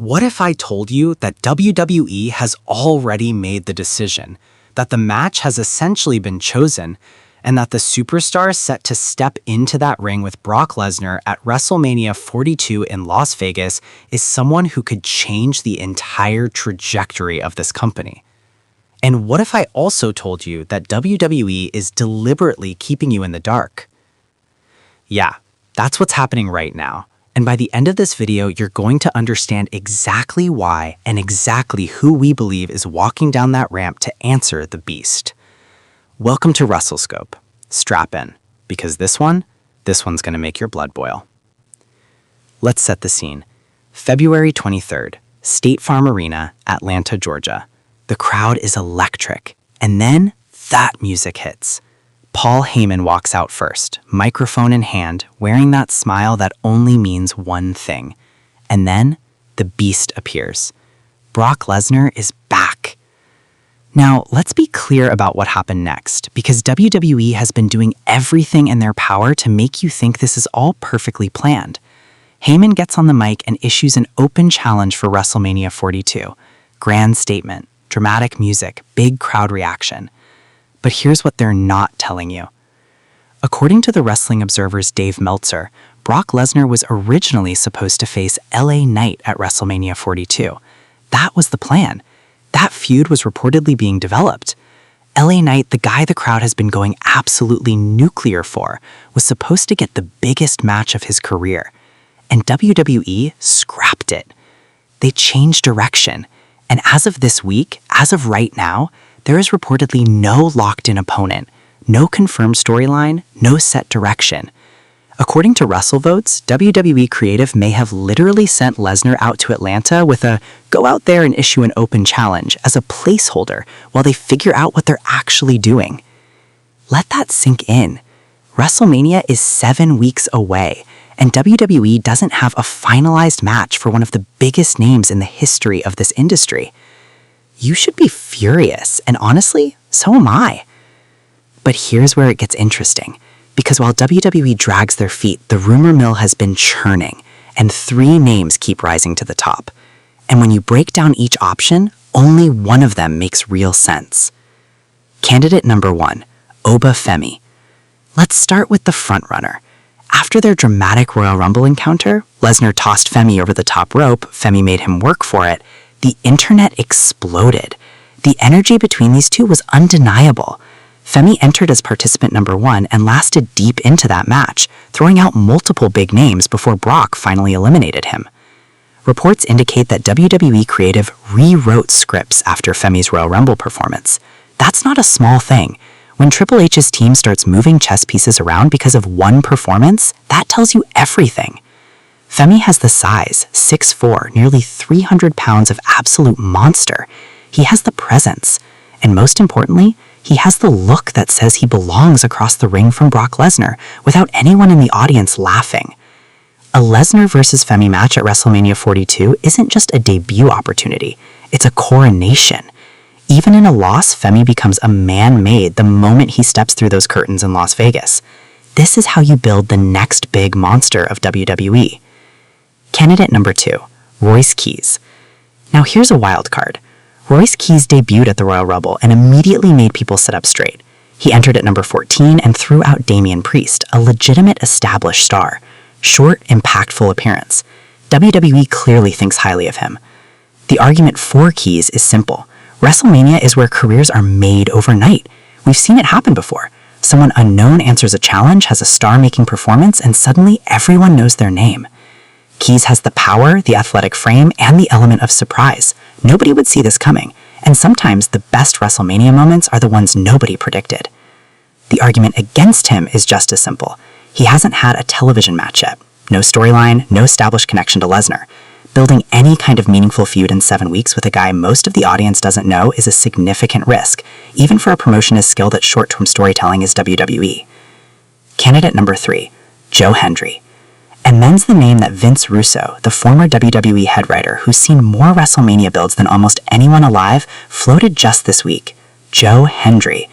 What if I told you that WWE has already made the decision, that the match has essentially been chosen, and that the superstar set to step into that ring with Brock Lesnar at WrestleMania 42 in Las Vegas is someone who could change the entire trajectory of this company? And what if I also told you that WWE is deliberately keeping you in the dark? Yeah, that's what's happening right now. And by the end of this video, you're going to understand exactly why and exactly who we believe is walking down that ramp to answer the beast. Welcome to WrestleScope. Strap in, because this one's going to make your blood boil. Let's set the scene. February 23rd, State Farm Arena, Atlanta, Georgia. The crowd is electric, and then that music hits. Paul Heyman walks out first, microphone in hand, wearing that smile that only means one thing. And then the beast appears. Brock Lesnar is back. Now, let's be clear about what happened next, because WWE has been doing everything in their power to make you think this is all perfectly planned. Heyman gets on the mic and issues an open challenge for WrestleMania 42. Grand statement, dramatic music, big crowd reaction. But here's what they're not telling you. According to the Wrestling Observer's Dave Meltzer, Brock Lesnar was originally supposed to face LA Knight at WrestleMania 42. That was the plan. That feud was reportedly being developed. LA Knight, the guy the crowd has been going absolutely nuclear for, was supposed to get the biggest match of his career. And WWE scrapped it. They changed direction. And as of this week, as of right now, there is reportedly no locked-in opponent, no confirmed storyline, no set direction. According to WrestleVotes, WWE Creative may have literally sent Lesnar out to Atlanta with a go out there and issue an open challenge as a placeholder while they figure out what they're actually doing. Let that sink in. WrestleMania is 7 weeks away, and WWE doesn't have a finalized match for one of the biggest names in the history of this industry. You should be furious, and honestly, so am I. But here's where it gets interesting, because while WWE drags their feet, the rumor mill has been churning, and 3 names keep rising to the top. And when you break down each option, only one of them makes real sense. Candidate number 1, Oba Femi. Let's start with the frontrunner. After their dramatic Royal Rumble encounter, Lesnar tossed Femi over the top rope, Femi made him work for it. The internet exploded. The energy between these two was undeniable. Femi entered as participant number 1 and lasted deep into that match, throwing out multiple big names before Brock finally eliminated him. Reports indicate that WWE Creative rewrote scripts after Femi's Royal Rumble performance. That's not a small thing. When Triple H's team starts moving chess pieces around because of one performance, that tells you everything. Femi has the size, 6'4", nearly 300 pounds of absolute monster. He has the presence. And most importantly, he has the look that says he belongs across the ring from Brock Lesnar without anyone in the audience laughing. A Lesnar versus Femi match at WrestleMania 42 isn't just a debut opportunity, it's a coronation. Even in a loss, Femi becomes a man-made the moment he steps through those curtains in Las Vegas. This is how you build the next big monster of WWE. Candidate number 2, Royce Keys. Now here's a wild card. Royce Keys debuted at the Royal Rumble and immediately made people sit up straight. He entered at number 14 and threw out Damian Priest, a legitimate established star. Short, impactful appearance. WWE clearly thinks highly of him. The argument for Keys is simple. WrestleMania is where careers are made overnight. We've seen it happen before. Someone unknown answers a challenge, has a star-making performance, and suddenly everyone knows their name. Keys has the power, the athletic frame, and the element of surprise. Nobody would see this coming, and sometimes the best WrestleMania moments are the ones nobody predicted. The argument against him is just as simple. He hasn't had a television match yet. No storyline, no established connection to Lesnar. Building any kind of meaningful feud in 7 weeks with a guy most of the audience doesn't know is a significant risk, even for a promotion as skilled at short-term storytelling as WWE. Candidate number 3, Joe Hendry. And then's the name that Vince Russo, the former WWE head writer who's seen more WrestleMania builds than almost anyone alive, floated just this week. Joe Hendry.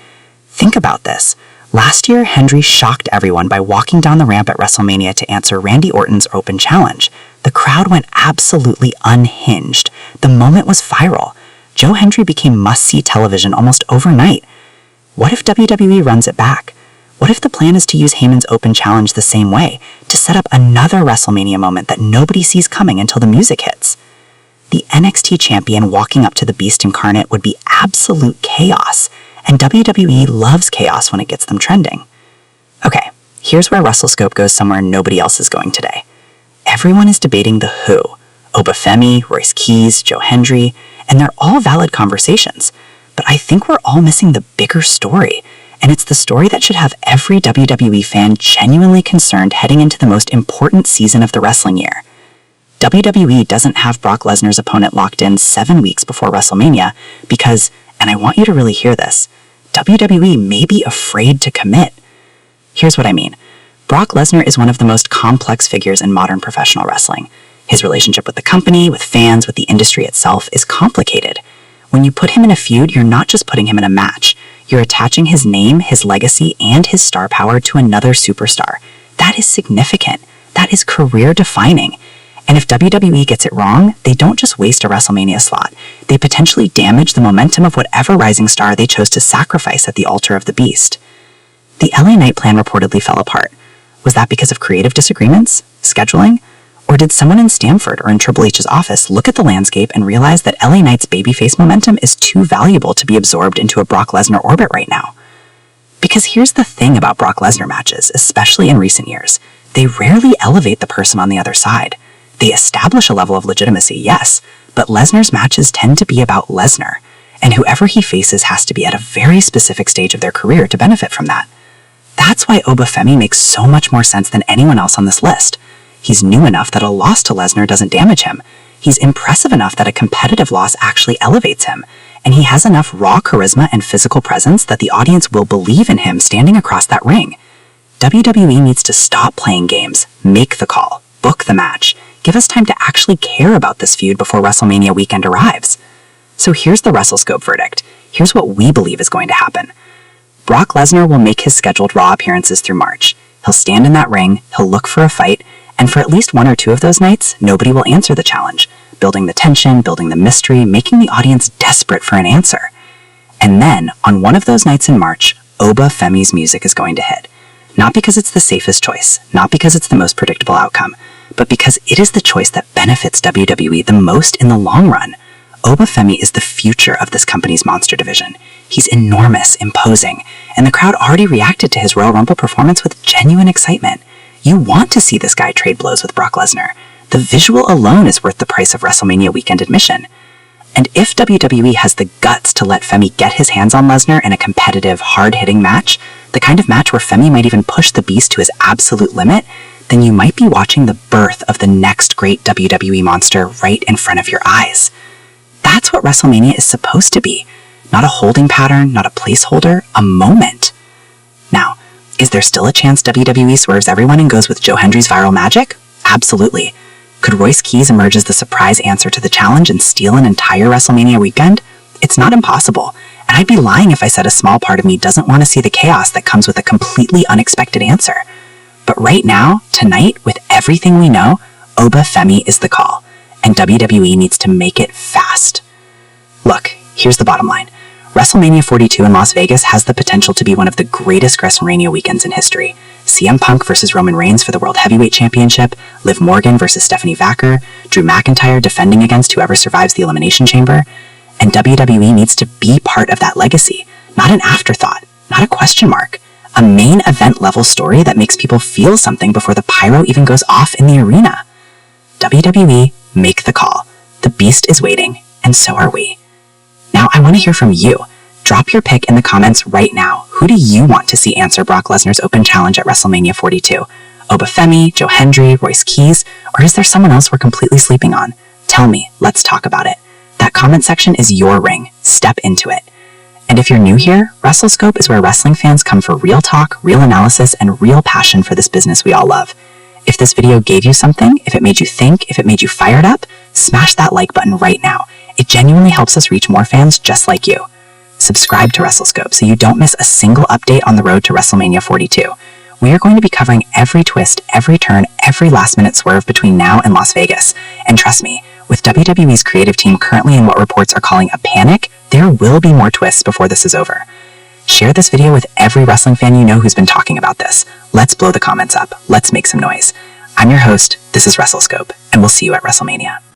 Think about this. Last year, Hendry shocked everyone by walking down the ramp at WrestleMania to answer Randy Orton's open challenge. The crowd went absolutely unhinged. The moment was viral. Joe Hendry became must-see television almost overnight. What if WWE runs it back? What if the plan is to use Heyman's open challenge the same way, to set up another WrestleMania moment that nobody sees coming until the music hits? The NXT champion walking up to the Beast incarnate would be absolute chaos, and WWE loves chaos when it gets them trending. Okay, here's where WrestleScope goes somewhere nobody else is going today. Everyone is debating the who. Obafemi, Royce Keys, Joe Hendry, and they're all valid conversations. But I think we're all missing the bigger story, and it's the story that should have every WWE fan genuinely concerned heading into the most important season of the wrestling year. WWE doesn't have Brock Lesnar's opponent locked in 7 weeks before WrestleMania because, and I want you to really hear this, WWE may be afraid to commit. Here's what I mean. Brock Lesnar is one of the most complex figures in modern professional wrestling. His relationship with the company, with fans, with the industry itself is complicated. When you put him in a feud, you're not just putting him in a match. You're attaching his name, his legacy, and his star power to another superstar. That is significant. That is career-defining. And if WWE gets it wrong, they don't just waste a WrestleMania slot. They potentially damage the momentum of whatever rising star they chose to sacrifice at the altar of the Beast. The LA Knight plan reportedly fell apart. Was that because of creative disagreements? Scheduling? Or did someone in Stamford or in Triple H's office look at the landscape and realize that LA Knight's babyface momentum is too valuable to be absorbed into a Brock Lesnar orbit right now? Because here's the thing about Brock Lesnar matches, especially in recent years. They rarely elevate the person on the other side. They establish a level of legitimacy, yes, but Lesnar's matches tend to be about Lesnar, and whoever he faces has to be at a very specific stage of their career to benefit from that. That's why Obafemi makes so much more sense than anyone else on this list. He's new enough that a loss to Lesnar doesn't damage him. He's impressive enough that a competitive loss actually elevates him, and he has enough raw charisma and physical presence that the audience will believe in him standing across that ring. WWE needs to stop playing games, make the call, book the match, give us time to actually care about this feud before WrestleMania weekend arrives. So here's the WrestleScope verdict. Here's what we believe is going to happen. Brock Lesnar will make his scheduled Raw appearances through March. He'll stand in that ring, he'll look for a fight, and for at least 1 or 2 of those nights, nobody will answer the challenge, building the tension, building the mystery, making the audience desperate for an answer. And then, on one of those nights in March, Obafemi's music is going to hit. Not because it's the safest choice, not because it's the most predictable outcome, but because it is the choice that benefits WWE the most in the long run. Obafemi is the future of this company's monster division. He's enormous, imposing, and the crowd already reacted to his Royal Rumble performance with genuine excitement. You want to see this guy trade blows with Brock Lesnar. The visual alone is worth the price of WrestleMania weekend admission. And if WWE has the guts to let Femi get his hands on Lesnar in a competitive, hard-hitting match, the kind of match where Femi might even push the Beast to his absolute limit, then you might be watching the birth of the next great WWE monster right in front of your eyes. That's what WrestleMania is supposed to be. Not a holding pattern, not a placeholder, a moment. Now, is there still a chance WWE swerves everyone and goes with Joe Hendry's viral magic? Absolutely. Could Royce Keys emerge as the surprise answer to the challenge and steal an entire WrestleMania weekend? It's not impossible, and I'd be lying if I said a small part of me doesn't want to see the chaos that comes with a completely unexpected answer. But right now, tonight, with everything we know, Obafemi is the call, and WWE needs to make it fast. Look, here's the bottom line. WrestleMania 42 in Las Vegas has the potential to be one of the greatest WrestleMania weekends in history. CM Punk versus Roman Reigns for the World Heavyweight Championship, Liv Morgan versus Stephanie Vacker, Drew McIntyre defending against whoever survives the Elimination Chamber, and WWE needs to be part of that legacy, not an afterthought, not a question mark, a main event level story that makes people feel something before the pyro even goes off in the arena. WWE, make the call. The Beast is waiting, and so are we. Now, I want to hear from you. Drop your pick in the comments right now. Who do you want to see answer Brock Lesnar's open challenge at WrestleMania 42? Obafemi, Joe Hendry, Royce Keys, or is there someone else we're completely sleeping on? Tell me, let's talk about it. That comment section is your ring. Step into it. And if you're new here, WrestleScope is where wrestling fans come for real talk, real analysis, and real passion for this business we all love. If this video gave you something, if it made you think, if it made you fired up, smash that like button right now. It genuinely helps us reach more fans just like you. Subscribe to WrestleScope so you don't miss a single update on the road to WrestleMania 42. We are going to be covering every twist, every turn, every last-minute swerve between now and Las Vegas. And trust me, with WWE's creative team currently in what reports are calling a panic, there will be more twists before this is over. Share this video with every wrestling fan you know who's been talking about this. Let's blow the comments up. Let's make some noise. I'm your host, this is WrestleScope, and we'll see you at WrestleMania.